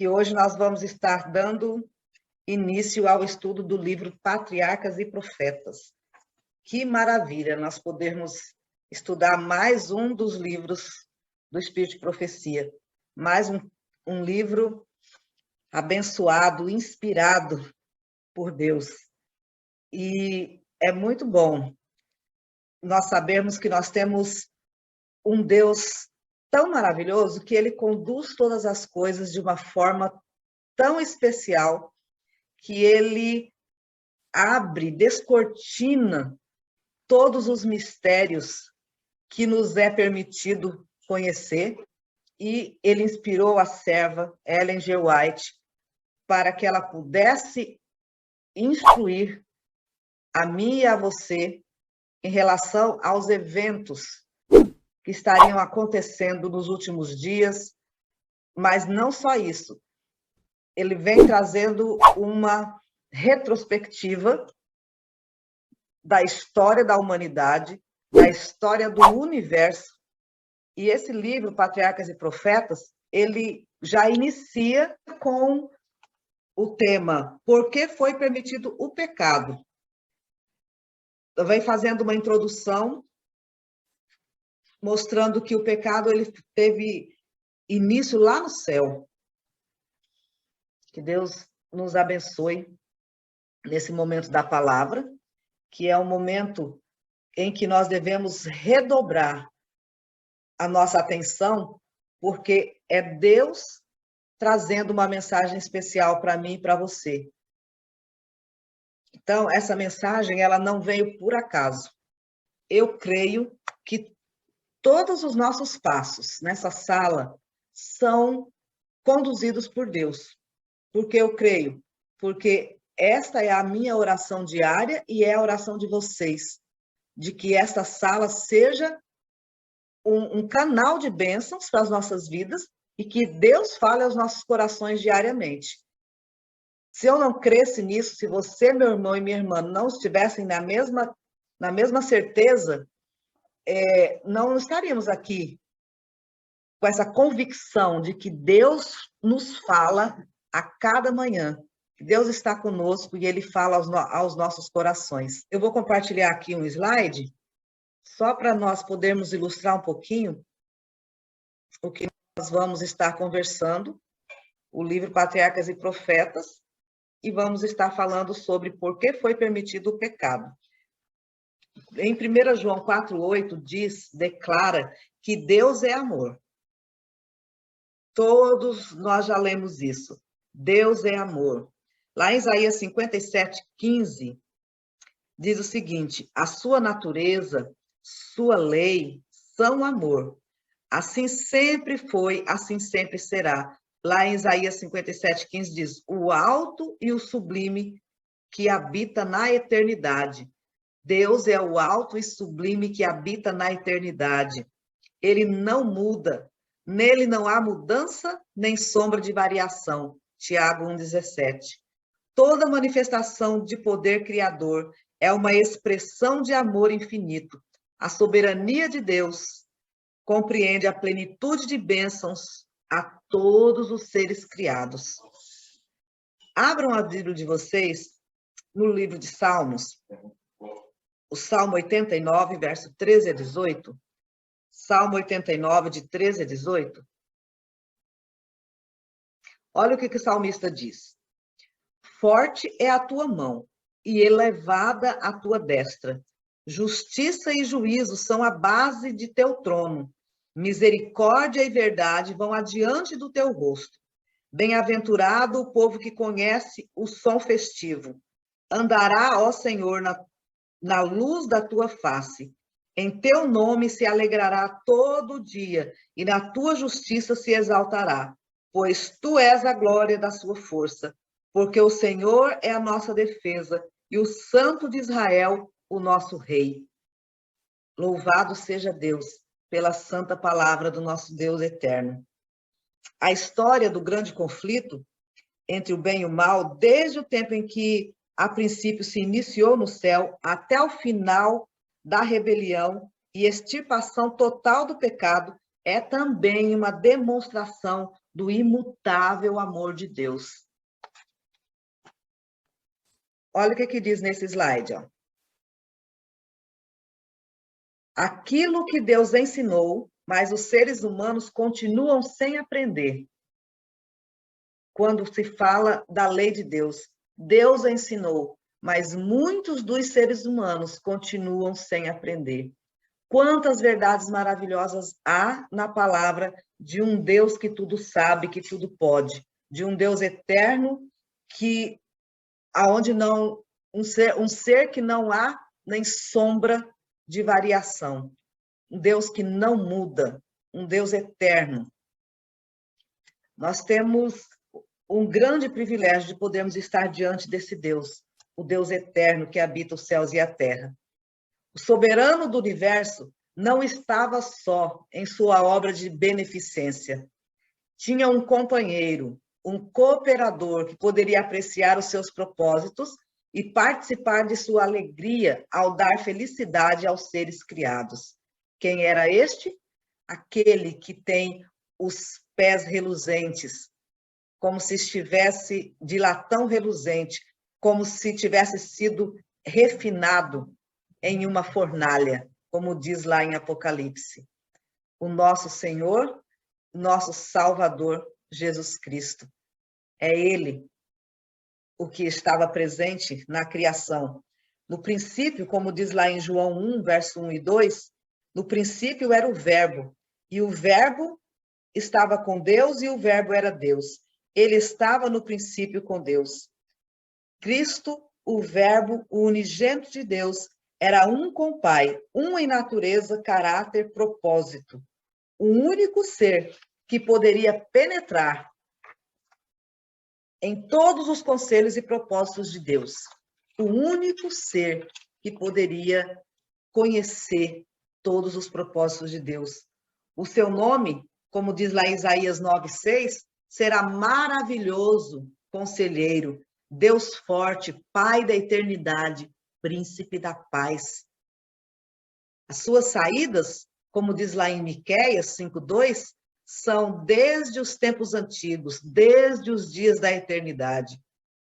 E hoje nós vamos estar dando início ao estudo do livro Patriarcas e Profetas. Que maravilha nós podermos estudar mais um dos livros do Espírito de Profecia, mais um livro abençoado, inspirado por Deus. E é muito bom nós sabermos que nós temos um Deus tão maravilhoso que ele conduz todas as coisas de uma forma tão especial que ele abre, descortina todos os mistérios que nos é permitido conhecer, e ele inspirou a serva Ellen G. White para que ela pudesse instruir a mim e a você em relação aos eventos que estariam acontecendo nos últimos dias, mas não só isso. Ele vem trazendo uma retrospectiva da história da humanidade, da história do universo. E esse livro, Patriarcas e Profetas, ele já inicia com o tema Por que foi permitido o pecado? Vem fazendo uma introdução, mostrando que o pecado ele teve início lá no céu. Que Deus nos abençoe nesse momento da palavra, que é um momento em que nós devemos redobrar a nossa atenção, porque é Deus trazendo uma mensagem especial para mim e para você. Então, essa mensagem, ela não veio por acaso. Eu creio que todos os nossos passos nessa sala são conduzidos por Deus. Porque eu creio, porque esta é a minha oração diária e é a oração de vocês, de que esta sala seja um canal de bênçãos para as nossas vidas e que Deus fale aos nossos corações diariamente. Se eu não cresce nisso, se você, meu irmão e minha irmã, não estivessem na mesma certeza, não estaríamos aqui com essa convicção de que Deus nos fala a cada manhã. Deus está conosco e Ele fala aos nossos corações. Eu vou compartilhar aqui um slide, só para nós podermos ilustrar um pouquinho o que nós vamos estar conversando, o livro Patriarcas e Profetas, e vamos estar falando sobre por que foi permitido o pecado. Em 1 João 4,8 declara que Deus é amor. Todos nós já lemos isso. Deus é amor. Lá em Isaías 57,15, diz o seguinte: a sua natureza, sua lei são amor. Assim sempre foi, assim sempre será. Lá em Isaías 57,15 diz: o alto e o sublime que habita na eternidade. Deus é o alto e sublime que habita na eternidade. Ele não muda. Nele não há mudança nem sombra de variação. Tiago 1,17. Toda manifestação de poder criador é uma expressão de amor infinito. A soberania de Deus compreende a plenitude de bênçãos a todos os seres criados. Abram a Bíblia de vocês no livro de Salmos, o Salmo 89, verso 13 a 18. Salmo 89, de 13 a 18. Olha o que o salmista diz. Forte é a tua mão e elevada a tua destra. Justiça e juízo são a base de teu trono. Misericórdia e verdade vão adiante do teu rosto. Bem-aventurado o povo que conhece o som festivo. Andará, ó Senhor, na luz da tua face. Em teu nome se alegrará todo dia, e na tua justiça se exaltará, pois tu és a glória da sua força, porque o Senhor é a nossa defesa, e o Santo de Israel, o nosso Rei. Louvado seja Deus pela santa palavra do nosso Deus eterno. A história do grande conflito entre o bem e o mal, desde o tempo em que a princípio se iniciou no céu, até o final da rebelião e extirpação total do pecado, é também uma demonstração do imutável amor de Deus. Olha o que diz nesse slide, ó. Aquilo que Deus ensinou, mas os seres humanos continuam sem aprender. Quando se fala da lei de Deus, Deus ensinou, mas muitos dos seres humanos continuam sem aprender. Quantas verdades maravilhosas há na palavra de um Deus que tudo sabe, que tudo pode, de um Deus eterno que aonde não um ser que não há nem sombra de variação, um Deus que não muda, um Deus eterno. Nós temos um grande privilégio de podermos estar diante desse Deus, o Deus eterno que habita os céus e a terra. O soberano do universo não estava só em sua obra de beneficência. Tinha um companheiro, um cooperador que poderia apreciar os seus propósitos e participar de sua alegria ao dar felicidade aos seres criados. Quem era este? Aquele que tem os pés reluzentes, como se estivesse de latão reluzente, como se tivesse sido refinado em uma fornalha, como diz lá em Apocalipse. O nosso Senhor, nosso Salvador, Jesus Cristo. É Ele o que estava presente na criação. No princípio, como diz lá em João 1, verso 1 e 2, no princípio era o Verbo, e o Verbo estava com Deus e o Verbo era Deus. Ele estava no princípio com Deus. Cristo, o Verbo, o unigênito de Deus, era um com o Pai, um em natureza, caráter, propósito. O único ser que poderia penetrar em todos os conselhos e propósitos de Deus. O único ser que poderia conhecer todos os propósitos de Deus. O seu nome, como diz lá em Isaías 9:6, será maravilhoso, conselheiro, Deus forte, Pai da eternidade, príncipe da paz. As suas saídas, como diz lá em Miqueias 5:2, são desde os tempos antigos, desde os dias da eternidade.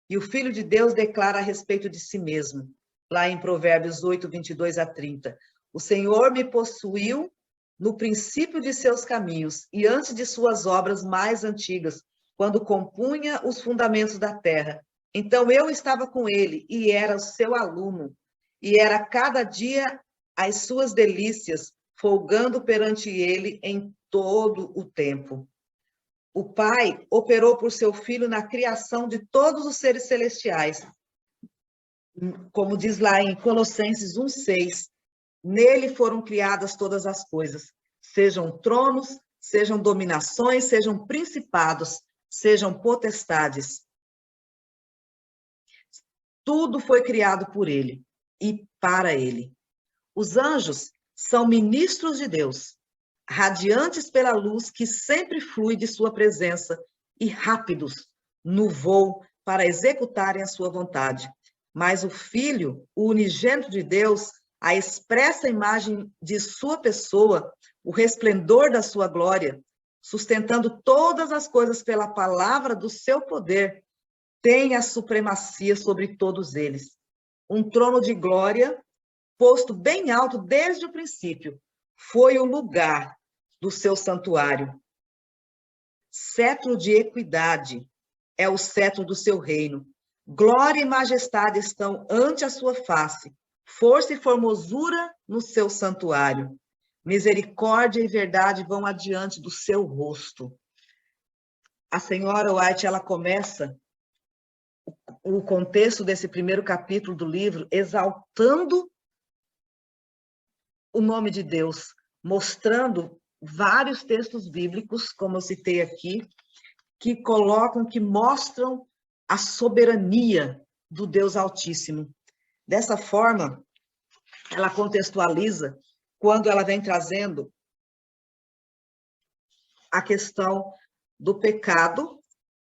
E o Filho de Deus declara a respeito de si mesmo, lá em Provérbios 8:22-30. O Senhor me possuiu no princípio de seus caminhos e antes de suas obras mais antigas, quando compunha os fundamentos da terra. Então eu estava com ele e era o seu aluno, e era cada dia as suas delícias, folgando perante ele em todo o tempo. O Pai operou por seu Filho na criação de todos os seres celestiais. Como diz lá em Colossenses 1:6, nele foram criadas todas as coisas, sejam tronos, sejam dominações, sejam principados, sejam potestades. Tudo foi criado por ele e para ele. Os anjos são ministros de Deus, radiantes pela luz que sempre flui de sua presença e rápidos no voo para executarem a sua vontade. Mas o Filho, o unigênito de Deus, a expressa imagem de sua pessoa, o resplendor da sua glória, sustentando todas as coisas pela palavra do seu poder, tem a supremacia sobre todos eles. Um trono de glória, posto bem alto desde o princípio, foi o lugar do seu santuário. Cetro de equidade é o cetro do seu reino. Glória e majestade estão ante a sua face. Força e formosura no seu santuário. Misericórdia e verdade vão adiante do seu rosto. A senhora White, ela começa o contexto desse primeiro capítulo do livro exaltando o nome de Deus, mostrando vários textos bíblicos, como eu citei aqui, que mostram a soberania do Deus Altíssimo. Dessa forma, ela contextualiza quando ela vem trazendo a questão do pecado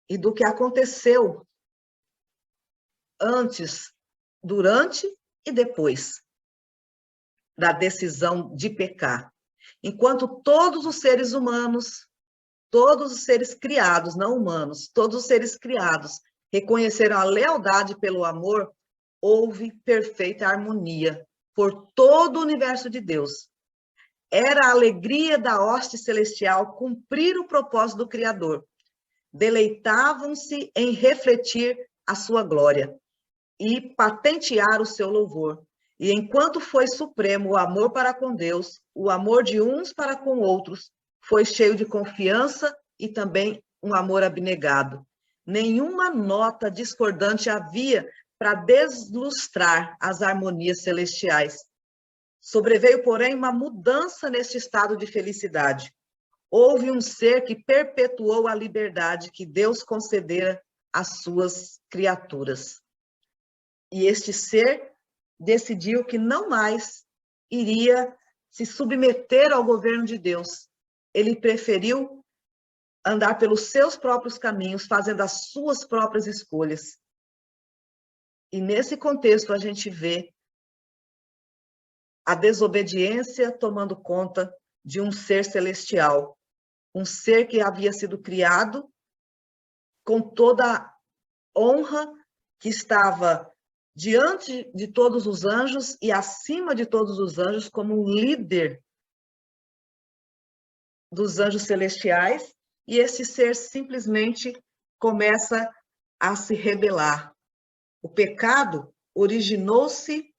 e do que aconteceu antes, durante e depois da decisão de pecar. Enquanto todos os seres humanos todos os seres criados, não humanos, todos os seres criados reconheceram a lealdade pelo amor, houve perfeita harmonia por todo o universo de Deus. Era a alegria da hoste celestial cumprir o propósito do Criador. Deleitavam-se em refletir a sua glória e patentear o seu louvor. E enquanto foi supremo o amor para com Deus, o amor de uns para com outros foi cheio de confiança e também um amor abnegado. Nenhuma nota discordante havia para deslustrar as harmonias celestiais. Sobreveio, porém, uma mudança neste estado de felicidade. Houve um ser que perpetuou a liberdade que Deus concedera às suas criaturas. E este ser decidiu que não mais iria se submeter ao governo de Deus. Ele preferiu andar pelos seus próprios caminhos, fazendo as suas próprias escolhas. E nesse contexto a gente vê a desobediência tomando conta de um ser celestial, um ser que havia sido criado com toda a honra, que estava diante de todos os anjos e acima de todos os anjos, como um líder dos anjos celestiais, e esse ser simplesmente começa a se rebelar. O pecado originou-se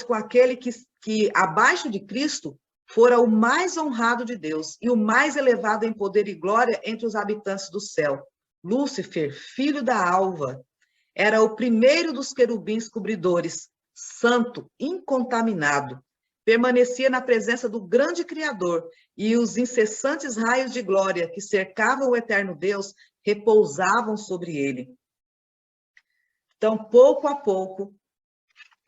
com aquele que abaixo de Cristo fora o mais honrado de Deus e o mais elevado em poder e glória entre os habitantes do céu. Lúcifer, filho da alva, era o primeiro dos querubins cobridores, santo, incontaminado. Permanecia na presença do grande Criador, e os incessantes raios de glória que cercavam o eterno Deus repousavam sobre ele. Então, pouco a pouco,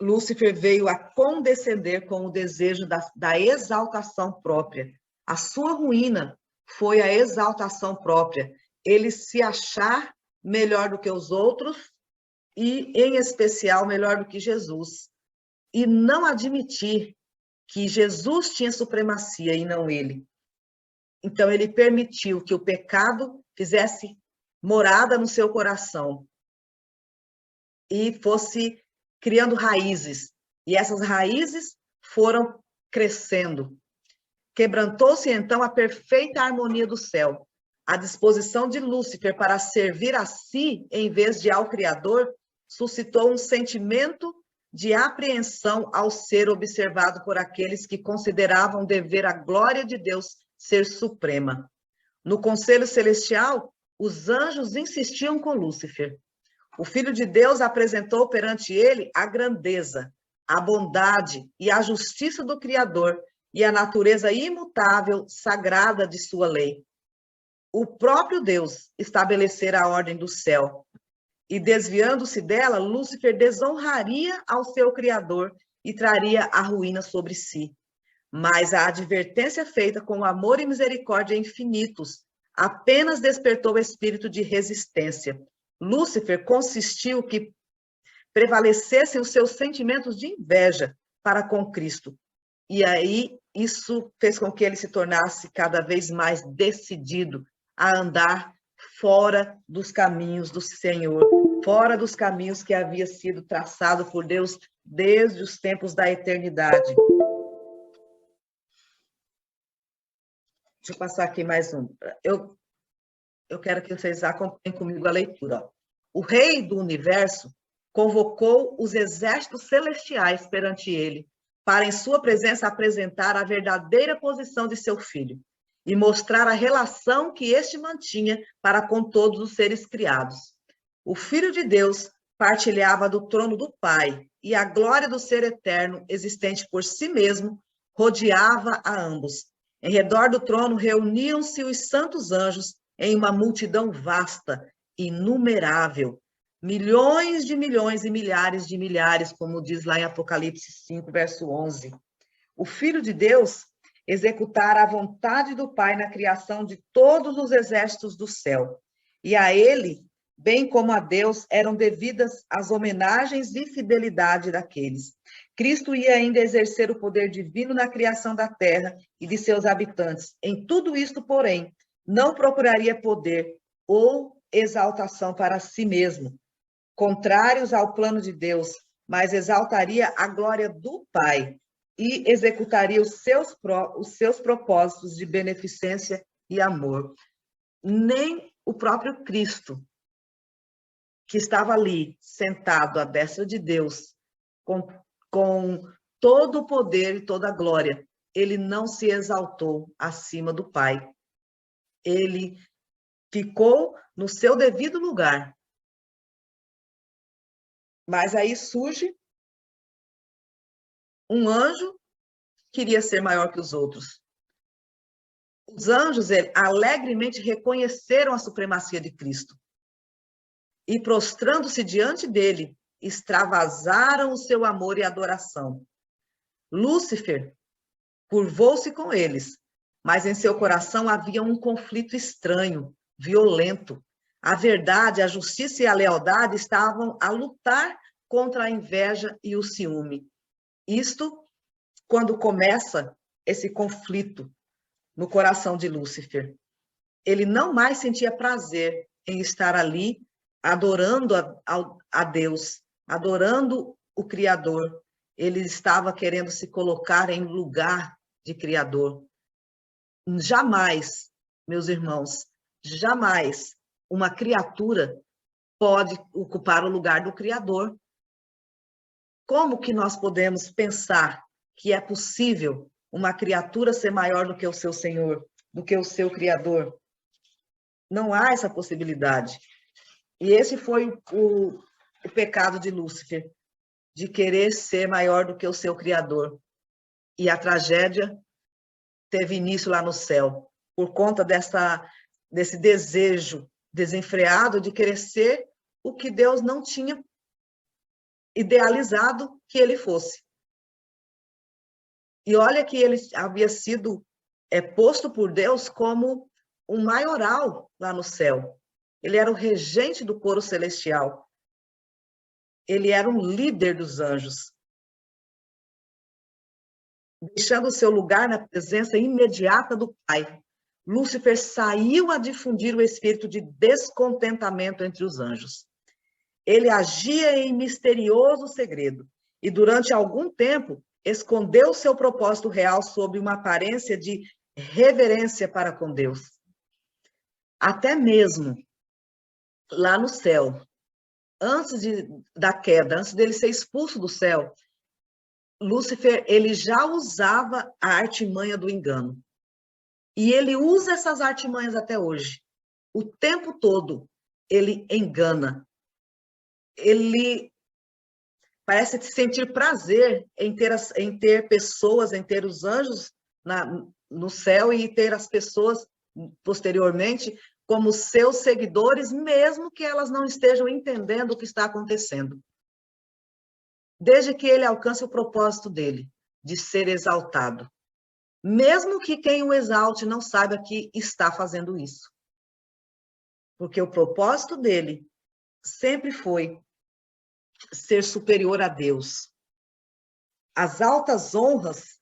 Lúcifer veio a condescender com o desejo da exaltação própria. A sua ruína foi a exaltação própria. Ele se achar melhor do que os outros e, em especial, melhor do que Jesus. E não admitir que Jesus tinha supremacia e não ele. Então, ele permitiu que o pecado fizesse morada no seu coração e fosse criando raízes. E essas raízes foram crescendo. Quebrantou-se, então, a perfeita harmonia do céu. A disposição de Lúcifer para servir a si, em vez de ao Criador, suscitou um sentimento de apreensão ao ser observado por aqueles que consideravam dever a glória de Deus ser suprema. No conselho celestial, os anjos insistiam com Lúcifer. O Filho de Deus apresentou perante ele a grandeza, a bondade e a justiça do Criador e a natureza imutável, sagrada de sua lei. O próprio Deus estabelecera a ordem do céu, e desviando-se dela, Lúcifer desonraria ao seu Criador e traria a ruína sobre si. Mas a advertência feita com amor e misericórdia infinitos apenas despertou o espírito de resistência. Lúcifer consistiu que prevalecessem os seus sentimentos de inveja para com Cristo. E aí isso fez com que ele se tornasse cada vez mais decidido a andar fora dos caminhos do Senhor, fora dos caminhos que havia sido traçado por Deus desde os tempos da eternidade. Deixa eu passar aqui mais um. Eu quero que vocês acompanhem comigo a leitura. O Rei do Universo convocou os exércitos celestiais perante ele, para em sua presença apresentar a verdadeira posição de seu filho e mostrar a relação que este mantinha para com todos os seres criados. O Filho de Deus partilhava do trono do Pai, e a glória do ser eterno, existente por si mesmo, rodeava a ambos. Em redor do trono reuniam-se os santos anjos em uma multidão vasta, inumerável, milhões e milhares de milhares, como diz lá em Apocalipse 5, verso 11. O Filho de Deus executara a vontade do Pai na criação de todos os exércitos do céu, e a ele bem como a Deus, eram devidas as homenagens e fidelidade daqueles. Cristo ia ainda exercer o poder divino na criação da terra e de seus habitantes. Em tudo isto, porém, não procuraria poder ou exaltação para si mesmo, contrários ao plano de Deus, mas exaltaria a glória do Pai e executaria os seus propósitos de beneficência e amor. Nem o próprio Cristo, que estava ali, sentado à destra de Deus, com todo o poder e toda a glória, ele não se exaltou acima do Pai. Ele ficou no seu devido lugar. Mas aí surge um anjo que queria ser maior que os outros. Os anjos alegremente reconheceram a supremacia de Cristo e, prostrando-se diante dele, extravasaram o seu amor e adoração. Lúcifer curvou-se com eles, mas em seu coração havia um conflito estranho, violento. A verdade, a justiça e a lealdade estavam a lutar contra a inveja e o ciúme. Isto quando começa esse conflito no coração de Lúcifer. Ele não mais sentia prazer em estar ali adorando a Deus, adorando o Criador. Ele estava querendo se colocar em lugar de Criador. Jamais, meus irmãos, jamais uma criatura pode ocupar o lugar do Criador. Como que nós podemos pensar que é possível uma criatura ser maior do que o seu Senhor, do que o seu Criador? Não há essa possibilidade. E esse foi o pecado de Lúcifer, de querer ser maior do que o seu Criador. E a tragédia teve início lá no céu, por conta desse desejo desenfreado de querer ser o que Deus não tinha idealizado que ele fosse. E olha que ele havia sido posto por Deus como um maioral lá no céu. Ele era o regente do coro celestial. Ele era um líder dos anjos. Deixando o seu lugar na presença imediata do Pai, Lúcifer saiu a difundir o espírito de descontentamento entre os anjos. Ele agia em misterioso segredo e, durante algum tempo, escondeu seu propósito real sob uma aparência de reverência para com Deus. Até mesmo lá no céu, antes da queda, antes dele ser expulso do céu, Lúcifer, ele já usava a artimanha do engano. E ele usa essas artimanhas até hoje. O tempo todo, ele engana. Ele parece sentir prazer em ter pessoas, em ter os anjos no céu e ter as pessoas, posteriormente, como seus seguidores, mesmo que elas não estejam entendendo o que está acontecendo. Desde que ele alcance o propósito dele, de ser exaltado. Mesmo que quem o exalte não saiba que está fazendo isso. Porque o propósito dele sempre foi ser superior a Deus. As altas honras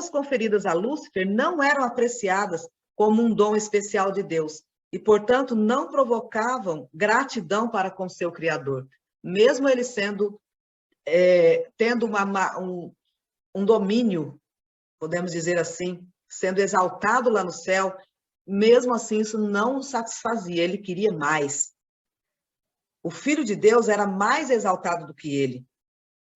conferidas a Lúcifer não eram apreciadas como um dom especial de Deus e, portanto, não provocavam gratidão para com seu Criador, mesmo ele tendo um domínio, podemos dizer assim, sendo exaltado lá no céu. Mesmo assim, isso não o satisfazia, ele queria mais. O Filho de Deus era mais exaltado do que ele,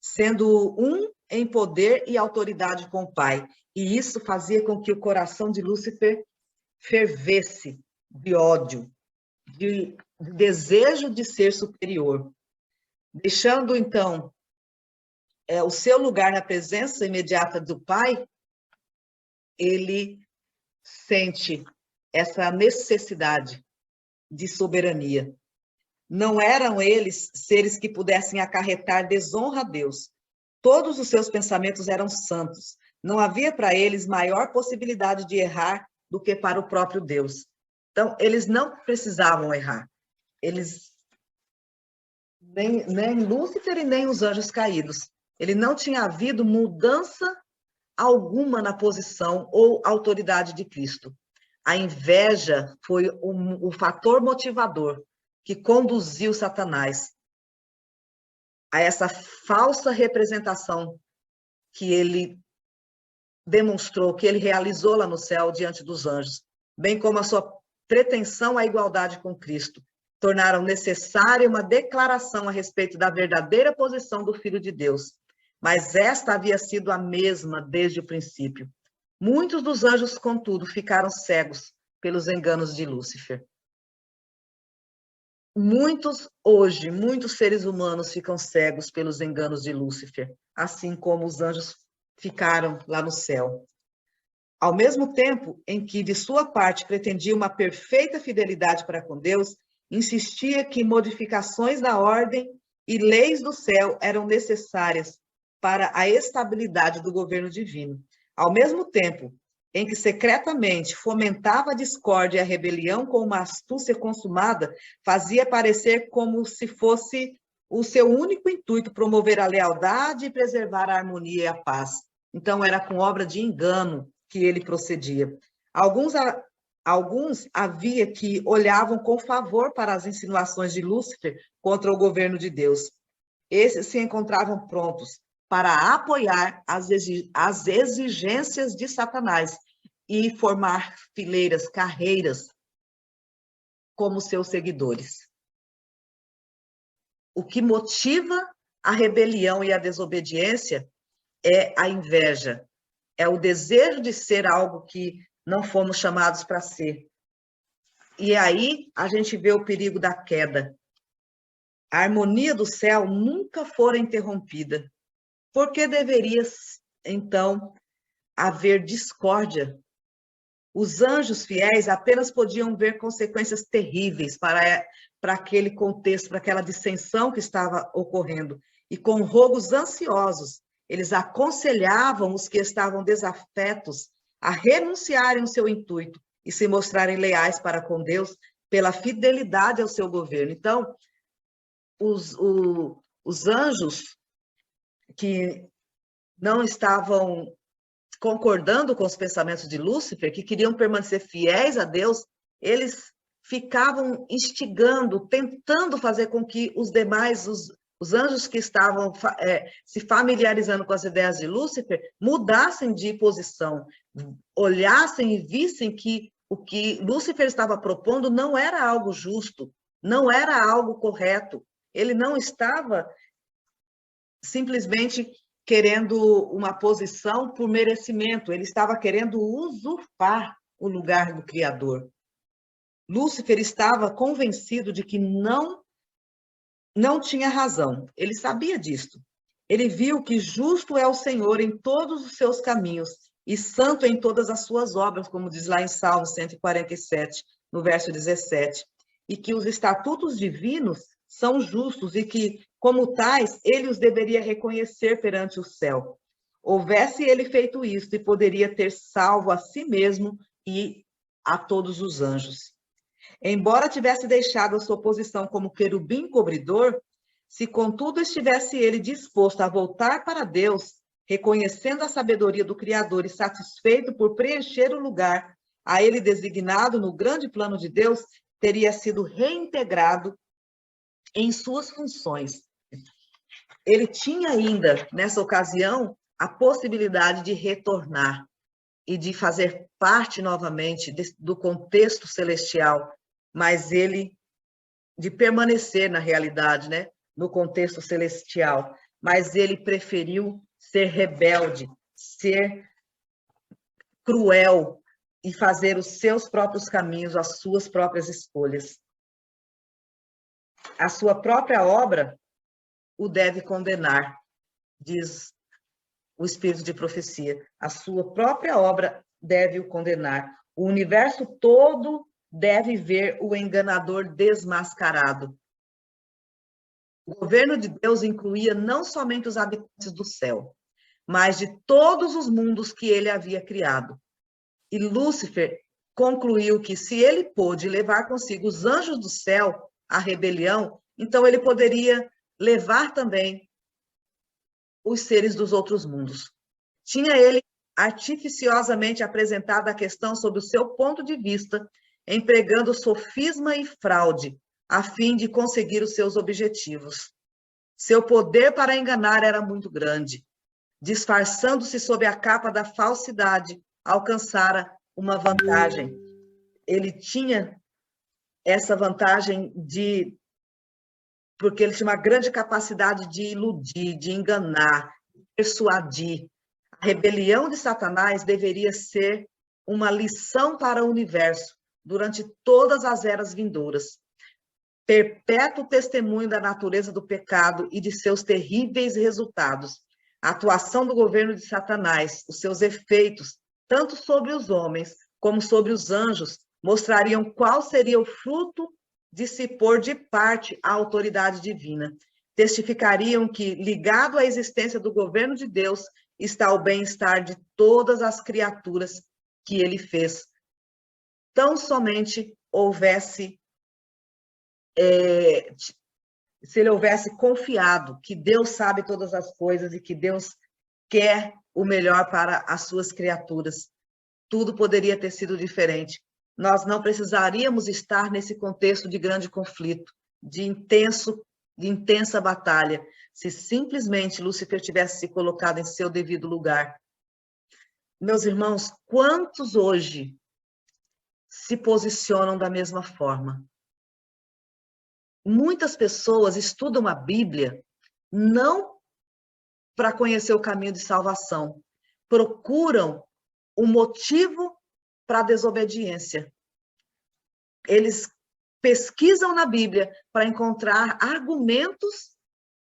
sendo um em poder e autoridade com o Pai. E isso fazia com que o coração de Lúcifer fervesse de ódio, de desejo de ser superior. Deixando, então, o seu lugar na presença imediata do Pai, ele sente essa necessidade de soberania. Não eram eles seres que pudessem acarretar desonra a Deus. Todos os seus pensamentos eram santos. Não havia para eles maior possibilidade de errar do que para o próprio Deus. Então, eles não precisavam errar. Nem Lúcifer e nem os anjos caídos. Ele não tinha havido mudança alguma na posição ou autoridade de Cristo. A inveja foi o fator motivador que conduziu Satanás a essa falsa representação que ele demonstrou, que ele realizou lá no céu diante dos anjos, bem como a sua pretensão à igualdade com Cristo, tornaram necessária uma declaração a respeito da verdadeira posição do Filho de Deus. Mas esta havia sido a mesma desde o princípio. Muitos dos anjos, contudo, ficaram cegos pelos enganos de Lúcifer. Muitos seres humanos ficam cegos pelos enganos de Lúcifer, assim como os anjos ficaram lá no céu. Ao mesmo tempo em que, de sua parte, pretendia uma perfeita fidelidade para com Deus, insistia que modificações da ordem e leis do céu eram necessárias para a estabilidade do governo divino. Ao mesmo tempo em que secretamente fomentava a discórdia e a rebelião com uma astúcia consumada, fazia parecer como se fosse o seu único intuito promover a lealdade e preservar a harmonia e a paz. Então, era com obra de engano que ele procedia. Alguns havia que olhavam com favor para as insinuações de Lúcifer contra o governo de Deus. Esses se encontravam prontos para apoiar as exigências de Satanás e formar fileiras, carreiras, como seus seguidores. O que motiva a rebelião e a desobediência é a inveja, é o desejo de ser algo que não fomos chamados para ser. E aí a gente vê o perigo da queda. A harmonia do céu nunca fora interrompida. Por que deveria, então, haver discórdia? Os anjos fiéis apenas podiam ver consequências terríveis para aquele contexto, para aquela dissensão que estava ocorrendo. E com rogos ansiosos, eles aconselhavam os que estavam desafetos a renunciarem ao seu intuito e se mostrarem leais para com Deus pela fidelidade ao seu governo. Então, os anjos que não estavam concordando com os pensamentos de Lúcifer, que queriam permanecer fiéis a Deus, eles ficavam instigando, tentando fazer com que os demais, os anjos que estavam se familiarizando com as ideias de Lúcifer, mudassem de posição, olhassem e vissem que o que Lúcifer estava propondo não era algo justo, não era algo correto. Ele não estava simplesmente querendo uma posição por merecimento, ele estava querendo usurpar o lugar do Criador. Lúcifer estava convencido de que não tinha razão, ele sabia disto. Ele viu que justo é o Senhor em todos os seus caminhos e santo em todas as suas obras, como diz lá em Salmo 147, no verso 17, e que os estatutos divinos são justos e que, como tais, ele os deveria reconhecer perante o céu. Houvesse ele feito isso, e poderia ter salvo a si mesmo e a todos os anjos. Embora tivesse deixado a sua posição como querubim cobridor, se contudo estivesse ele disposto a voltar para Deus, reconhecendo a sabedoria do Criador e satisfeito por preencher o lugar a ele designado no grande plano de Deus, teria sido reintegrado em suas funções. Ele tinha ainda, nessa ocasião, a possibilidade de retornar e de fazer parte novamente do contexto celestial, mas ele de permanecer na realidade, né, no contexto celestial, mas ele preferiu ser rebelde, ser cruel e fazer os seus próprios caminhos, as suas próprias escolhas. A sua própria obra o deve condenar, diz o Espírito de Profecia. A sua própria obra deve o condenar. O universo todo deve ver o enganador desmascarado. O governo de Deus incluía não somente os habitantes do céu, mas de todos os mundos que ele havia criado. E Lúcifer concluiu que se ele pôde levar consigo os anjos do céu à rebelião, então ele poderia levar também os seres dos outros mundos. Tinha ele artificiosamente apresentado a questão sob o seu ponto de vista, empregando sofisma e fraude, a fim de conseguir os seus objetivos. Seu poder para enganar era muito grande. Disfarçando-se sob a capa da falsidade, alcançara uma vantagem. Ele tinha essa vantagem porque ele tinha uma grande capacidade de iludir, de enganar, de persuadir. A rebelião de Satanás deveria ser uma lição para o universo durante todas as eras vindouras. Perpétuo testemunho da natureza do pecado e de seus terríveis resultados. A atuação do governo de Satanás, os seus efeitos, tanto sobre os homens como sobre os anjos, mostrariam qual seria o fruto de se pôr de parte a autoridade divina. Testificariam que, ligado à existência do governo de Deus, está o bem-estar de todas as criaturas que ele fez. Tão somente houvesse, se ele houvesse confiado que Deus sabe todas as coisas e que Deus quer o melhor para as suas criaturas, tudo poderia ter sido diferente. Nós não precisaríamos estar nesse contexto de grande conflito, de intensa batalha, se simplesmente Lúcifer tivesse se colocado em seu devido lugar. Meus irmãos, quantos hoje se posicionam da mesma forma? Muitas pessoas estudam a Bíblia não para conhecer o caminho de salvação, procuram um motivo para a desobediência. Eles pesquisam na Bíblia para encontrar argumentos,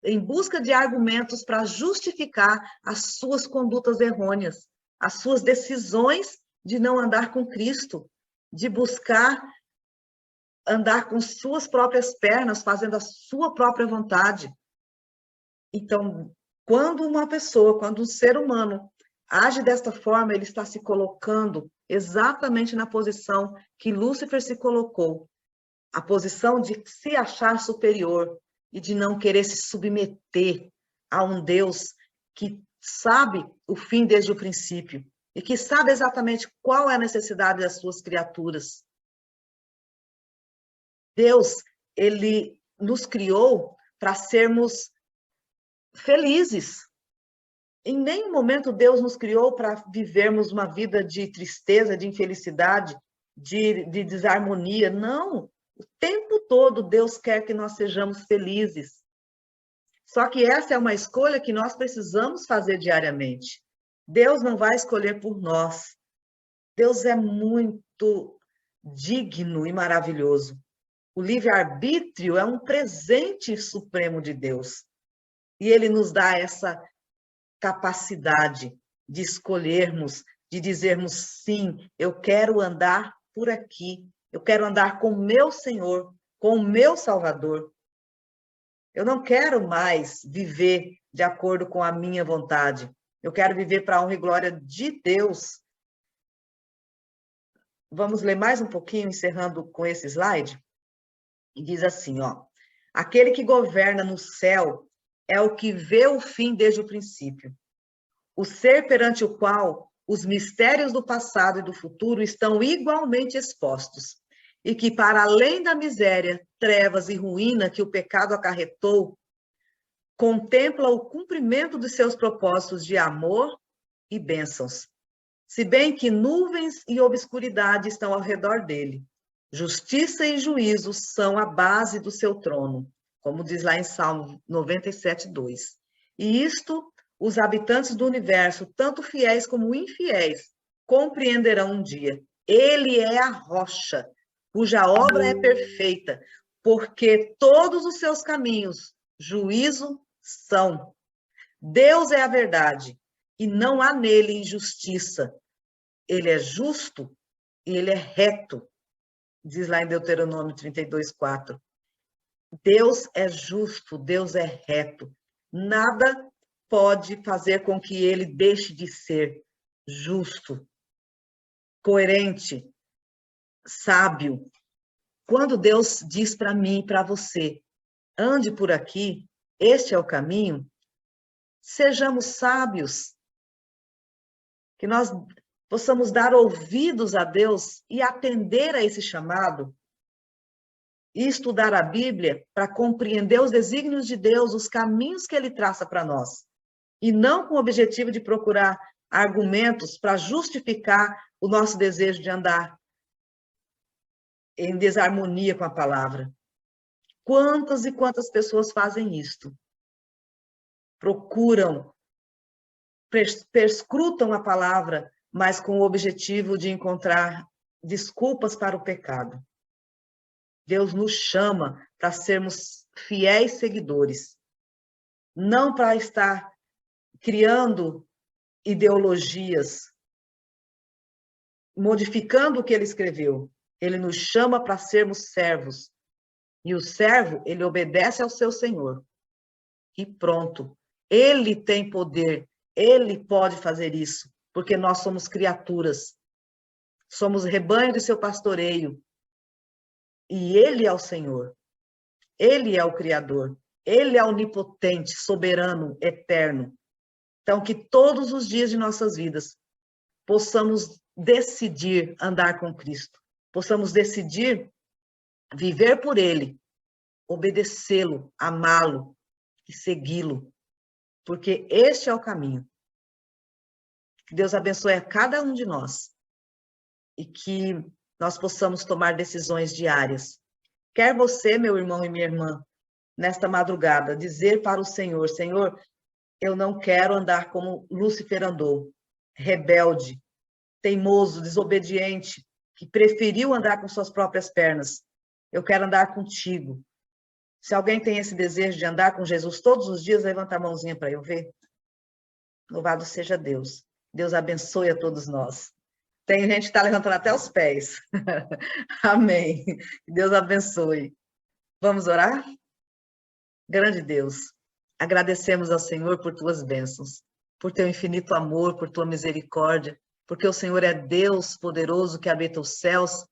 em busca de argumentos para justificar as suas condutas errôneas, as suas decisões de não andar com Cristo, de buscar andar com suas próprias pernas, fazendo a sua própria vontade. Então, quando uma pessoa, quando um ser humano age desta forma, ele está se colocando exatamente na posição que Lúcifer se colocou, a posição de se achar superior e de não querer se submeter a um Deus que sabe o fim desde o princípio e que sabe exatamente qual é a necessidade das suas criaturas. Deus, ele nos criou para sermos felizes. Em nenhum momento Deus nos criou para vivermos uma vida de tristeza, de infelicidade, de desarmonia. Não. O tempo todo Deus quer que nós sejamos felizes. Só que essa é uma escolha que nós precisamos fazer diariamente. Deus não vai escolher por nós. Deus é muito digno e maravilhoso. O livre-arbítrio é um presente supremo de Deus. E ele nos dá essa capacidade de escolhermos, de dizermos sim, eu quero andar por aqui, eu quero andar com o meu Senhor, com o meu Salvador. Eu não quero mais viver de acordo com a minha vontade, eu quero viver para a honra e glória de Deus. Vamos ler mais um pouquinho, encerrando com esse slide? E diz assim, ó, aquele que governa no céu é o que vê o fim desde o princípio. O ser perante o qual os mistérios do passado e do futuro estão igualmente expostos, e que, para além da miséria, trevas e ruína que o pecado acarretou, contempla o cumprimento de seus propósitos de amor e bênçãos, se bem que nuvens e obscuridade estão ao redor dele. Justiça e juízo são a base do seu trono, como diz lá em Salmo 97:2. E isto os habitantes do universo, tanto fiéis como infiéis, compreenderão um dia. Ele é a rocha, cuja obra é perfeita, porque todos os seus caminhos, juízo são. Deus é a verdade, e não há nele injustiça. Ele é justo e ele é reto, diz lá em Deuteronômio 32:4. Deus é justo, Deus é reto. Nada pode fazer com que ele deixe de ser justo, coerente, sábio. Quando Deus diz para mim e para você, ande por aqui, este é o caminho, sejamos sábios, que nós possamos dar ouvidos a Deus e atender a esse chamado, e estudar a Bíblia para compreender os desígnios de Deus, os caminhos que Ele traça para nós, e não com o objetivo de procurar argumentos para justificar o nosso desejo de andar em desarmonia com a palavra. Quantas e quantas pessoas fazem isto? Procuram, perscrutam a palavra, mas com o objetivo de encontrar desculpas para o pecado. Deus nos chama para sermos fiéis seguidores, não para estar criando ideologias, modificando o que ele escreveu. Ele nos chama para sermos servos. E o servo, ele obedece ao seu Senhor. E pronto. Ele tem poder, ele pode fazer isso, porque nós somos criaturas. Somos rebanho de seu pastoreio. E ele é o Senhor. Ele é o Criador. Ele é onipotente, soberano, eterno. Então, que todos os dias de nossas vidas possamos decidir andar com Cristo. Possamos decidir viver por Ele, obedecê-lo, amá-lo e segui-lo. Porque este é o caminho. Que Deus abençoe a cada um de nós. E que nós possamos tomar decisões diárias. Quer você, meu irmão e minha irmã, nesta madrugada, dizer para o Senhor, Senhor, eu não quero andar como Lúcifer andou, rebelde, teimoso, desobediente, que preferiu andar com suas próprias pernas. Eu quero andar contigo. Se alguém tem esse desejo de andar com Jesus todos os dias, levanta a mãozinha para eu ver. Louvado seja Deus. Deus abençoe a todos nós. Tem gente que está levantando até os pés. Amém. Deus abençoe. Vamos orar? Grande Deus, agradecemos ao Senhor por tuas bênçãos, por teu infinito amor, por tua misericórdia, porque o Senhor é Deus poderoso que habita os céus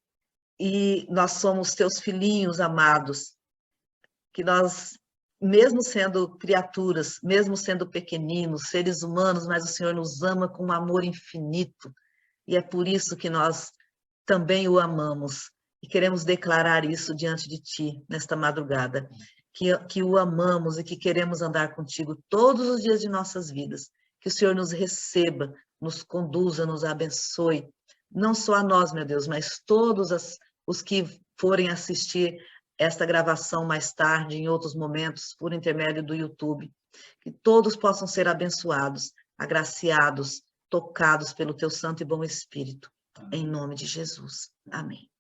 e nós somos teus filhinhos amados, que nós, mesmo sendo criaturas, mesmo sendo pequeninos, seres humanos, mas o Senhor nos ama com um amor infinito e é por isso que nós também o amamos e queremos declarar isso diante de ti nesta madrugada. Que o amamos e que queremos andar contigo todos os dias de nossas vidas. Que o Senhor nos receba, nos conduza, nos abençoe. Não só a nós, meu Deus, mas todos os que forem assistir esta gravação mais tarde, em outros momentos, por intermédio do YouTube. Que todos possam ser abençoados, agraciados, tocados pelo teu santo e bom Espírito. Em nome de Jesus. Amém.